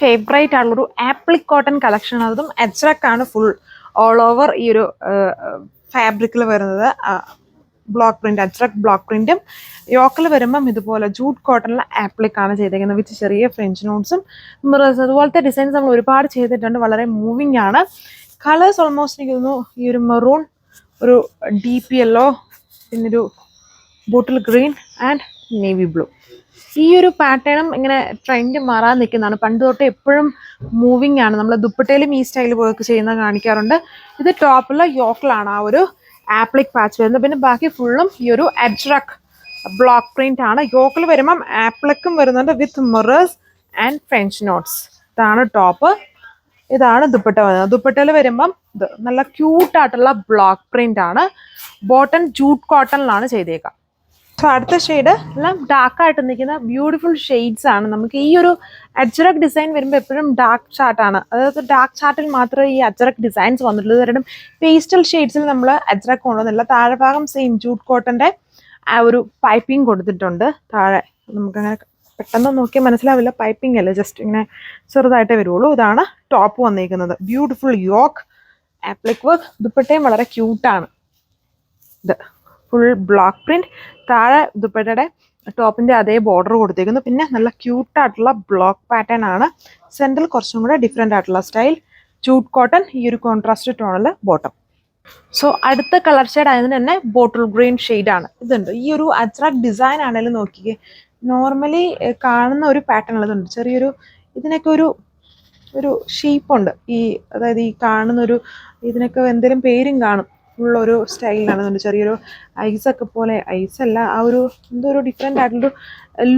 Favourite ആയിട്ടുള്ളൊരു appliqué cotton collection ആണ്. അതും അജ്രക് ആണ് ഫുൾ ഓൾ ഓവർ ഈ ഒരു ഫാബ്രിക്കിൽ വരുന്നത്. ബ്ലോക്ക് പ്രിന്റ്, അജ്രക് ബ്ലോക്ക് പ്രിന്റും യോക്കിൽ വരുമ്പം ഇതുപോലെ ജൂട്ട് കോട്ടണിലെ ആപ്ലിക് ആണ് ചെയ്തേക്കുന്നത് വിത്ത് ചെറിയ ഫ്രഞ്ച് നോട്ട്സും മിറേഴ്സ്. അതുപോലത്തെ ഡിസൈൻസ് നമ്മൾ ഒരുപാട് ചെയ്തിട്ടുണ്ട്. വളരെ മൂവിങ് ആണ്. കളേഴ്സ് ഓൾമോസ്റ്റ് എനിക്ക് തോന്നുന്നു ഈ ഒരു മെറൂൺ, ഒരു ഡീപ്പ് യെല്ലോ, പിന്നൊരു bottle green and navy blue. ഈ ഒരു പാറ്റേണും ഇങ്ങനെ ട്രെൻഡ് മാറാൻ നിൽക്കുന്നതാണ്. പണ്ട് തൊട്ട് എപ്പോഴും മൂവിങ് ആണ്. നമ്മൾ ദുപ്പട്ടയിലും ഈ സ്റ്റൈൽ വർക്ക് ചെയ്യുന്ന കാണിക്കാറുണ്ട്. ഇത് ടോപ്പിൽ യോക്കിലാണ് ആ ഒരു ആപ്ലിക് പാച്ച് വരുന്നത്. പിന്നെ ബാക്കി ഫുള്ളും ഈ ഒരു അജ്രക് ബ്ലോക്ക് പ്രിന്റ് ആണ്. യോക്കിൽ വരുമ്പം ആപ്ലിക്കും വരുന്നുണ്ട് വിത്ത് മിറേഴ്സ് ആൻഡ് ഫ്രഞ്ച് നോട്ട്സ്. ഇതാണ് ടോപ്പ്, ഇതാണ് ദുപ്പട്ട വരുന്നത്. ദുപ്പട്ടയിൽ വരുമ്പം ഇത് നല്ല ക്യൂട്ടായിട്ടുള്ള ബ്ലോക്ക് പ്രിന്റ് ആണ്. ബോട്ടം ജൂട്ട് കോട്ടണിലാണ് ചെയ്തേക്കാം. സോ അടുത്ത ഷെയ്ഡ് എല്ലാം ഡാർക്കായിട്ട് നിൽക്കുന്ന ബ്യൂട്ടിഫുൾ ഷെയ്ഡ്സ് ആണ്. നമുക്ക് ഈ ഒരു അജ്രക് ഡിസൈൻ വരുമ്പോൾ എപ്പോഴും ഡാർക്ക് ചാർട്ടാണ്. അതായത് ഡാർക്ക് ചാർട്ടിൽ മാത്രമേ ഈ അജ്രക് ഡിസൈൻസ് വന്നിട്ടുള്ളൂ. കാരണം പേസ്റ്റൽ ഷെയ്ഡ്സിൽ നമ്മൾ അജ്രക് കൊണ്ടുവന്നില്ല. താഴെ ഭാഗം സെയിം ജൂട്ട് കോട്ടൻ്റെ ആ ഒരു പൈപ്പിംഗ് കൊടുത്തിട്ടുണ്ട്. താഴെ നമുക്കങ്ങനെ പെട്ടെന്ന് നോക്കിയാൽ മനസ്സിലാവില്ല, പൈപ്പിംഗ് അല്ല, ജസ്റ്റ് ഇങ്ങനെ ചെറുതായിട്ടേ വരുള്ളൂ. ഇതാണ് ടോപ്പ് വന്നിരിക്കുന്നത്. Beautiful yoke applique work. ദുപ്പട്ടയും വളരെ ക്യൂട്ടാണ്. ഇത് ഫുൾ ബ്ലോക്ക് പ്രിന്റ്. താഴെ ദുപ്പട്ടയുടെ ടോപ്പിന്റെ അതേ ബോർഡർ കൊടുത്തേക്കുന്നു. പിന്നെ നല്ല ക്യൂട്ടായിട്ടുള്ള ബ്ലോക്ക് പാറ്റേൺ ആണ്. സെൻട്രൽ കുറച്ചും കൂടെ ഡിഫറെൻ്റ് ആയിട്ടുള്ള സ്റ്റൈൽ ജൂട്ട് കോട്ടൺ, ഈ ഒരു കോൺട്രാസ്റ്റ് ടോണിൽ ബോട്ടം. സോ അടുത്ത കളർ ഷെയ്ഡ് ആയതിന് തന്നെ ബോട്ടിൽ ഗ്രീൻ ഷെയ്ഡാണ്. ഇതുണ്ട് ഈ ഒരു അജ്രക് ഡിസൈൻ ആണെങ്കിലും നോക്കിക്കേ, നോർമലി കാണുന്ന ഒരു പാറ്റേൺ ഉള്ളതുണ്ട്. ചെറിയൊരു ഇതിനൊക്കെ ഒരു ഷേപ്പുണ്ട്. ഈ അതായത് ഈ കാണുന്നൊരു ഇതിനൊക്കെ എന്തെങ്കിലും പേരും കാണും. ഉള്ളൊരു സ്റ്റൈലിലാണ്. ചെറിയൊരു ഐസൊക്കെ പോലെ, ഐസല്ല, ആ ഒരു എന്തോ ഒരു ഡിഫറെൻ്റ് ആയിട്ടുള്ളൊരു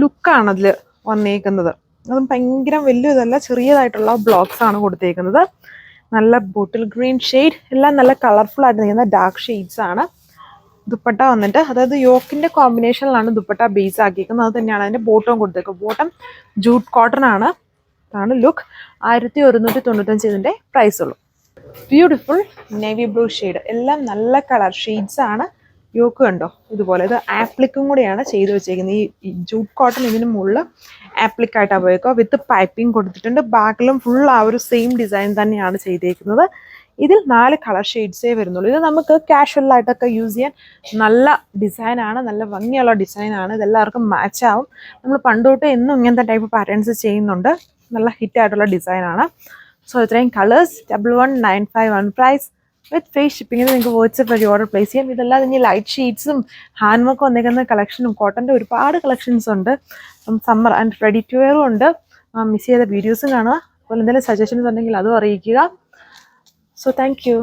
ലുക്കാണ് അതിൽ വന്നേക്കുന്നത്. അതും ഭയങ്കര വലിയ ഇതല്ല, ചെറിയതായിട്ടുള്ള ബ്ലോക്സ് ആണ് കൊടുത്തേക്കുന്നത്. നല്ല ബോട്ടിൽ ഗ്രീൻ ഷെയ്ഡ്, എല്ലാം നല്ല കളർഫുൾ ആയിട്ട് നിൽക്കുന്ന ഡാർക്ക് ഷെയ്ഡ്സ് ആണ്. ദുപ്പട്ട വന്നിട്ട് അതായത് യോക്കിൻ്റെ കോമ്പിനേഷനിലാണ് ദുപ്പട്ട ബേസ് ആക്കിയിരിക്കുന്നത്. അത് തന്നെയാണ് അതിൻ്റെ ബോട്ടവും കൊടുത്തേക്കുന്നത്. ബോട്ടം ജൂട്ട് കോട്ടൺ ആണ്. ഇതാണ് ലുക്ക്. 1195 ഇതിൻ്റെ പ്രൈസ് ഉള്ളൂ. ബ്യൂട്ടിഫുൾ നേവി ബ്ലൂ ഷെയ്ഡ്, എല്ലാം നല്ല കളർ ഷെയ്ഡ്സ് ആണ്. യോക്ക് കണ്ടോ ഇതുപോലെ. ഇത് ആപ്ലിക്കും കൂടെയാണ് ചെയ്ത് വെച്ചേക്കുന്നത്. ഈ ജൂട്ട് കോട്ടൺ ഇതിന് മുകളിൽ ആപ്ലിക്കായിട്ടാണ് പോയേക്കുക. വിത്ത് പൈപ്പിംഗ് കൊടുത്തിട്ടുണ്ട്. ബാക്കിലും ഫുൾ ആ ഒരു സെയിം ഡിസൈൻ തന്നെയാണ് ചെയ്തേക്കുന്നത്. ഇതിൽ 4 കളർ ഷെയ്ഡ്സേ വരുന്നുള്ളൂ. ഇത് നമുക്ക് കാഷ്വൽ ആയിട്ടൊക്കെ യൂസ് ചെയ്യാൻ നല്ല ഡിസൈനാണ്, നല്ല ഭംഗിയുള്ള ഡിസൈനാണ്. ഇതെല്ലാവർക്കും മാച്ച് ആവും. നമ്മൾ പണ്ടോട്ട് എന്നും ഇങ്ങനത്തെ ടൈപ്പ് പാറ്റേൺസ് ചെയ്യുന്നുണ്ട്. നല്ല ഹിറ്റായിട്ടുള്ള ഡിസൈനാണ്. സോ ഇത്രയും കളേഴ്സ് 11,951 പ്രൈസ് വിത്ത് ഫ്രീ ഷിപ്പിങ്ങിന് നിങ്ങൾക്ക് വാട്സ്ആപ്പ് വഴി ഓർഡർ പ്ലേസ് ചെയ്യാം. ഇതെല്ലാം ഇനി ലൈറ്റ് ഷീറ്റ്സും ഹാൻഡ് വർക്ക് വന്നിരിക്കുന്ന കളക്ഷനും കോട്ടൻ്റെ ഒരുപാട് കളക്ഷൻസ് ഉണ്ട്. സമ്മർ ആൻഡ് റെഡി ടു വെയറും ഉണ്ട്. മിസ് ചെയ്ത വീഡിയോസും കാണുക. അതുപോലെ എന്തെങ്കിലും സജഷൻസ് ഉണ്ടെങ്കിൽ അതും അറിയിക്കുക. So thank you.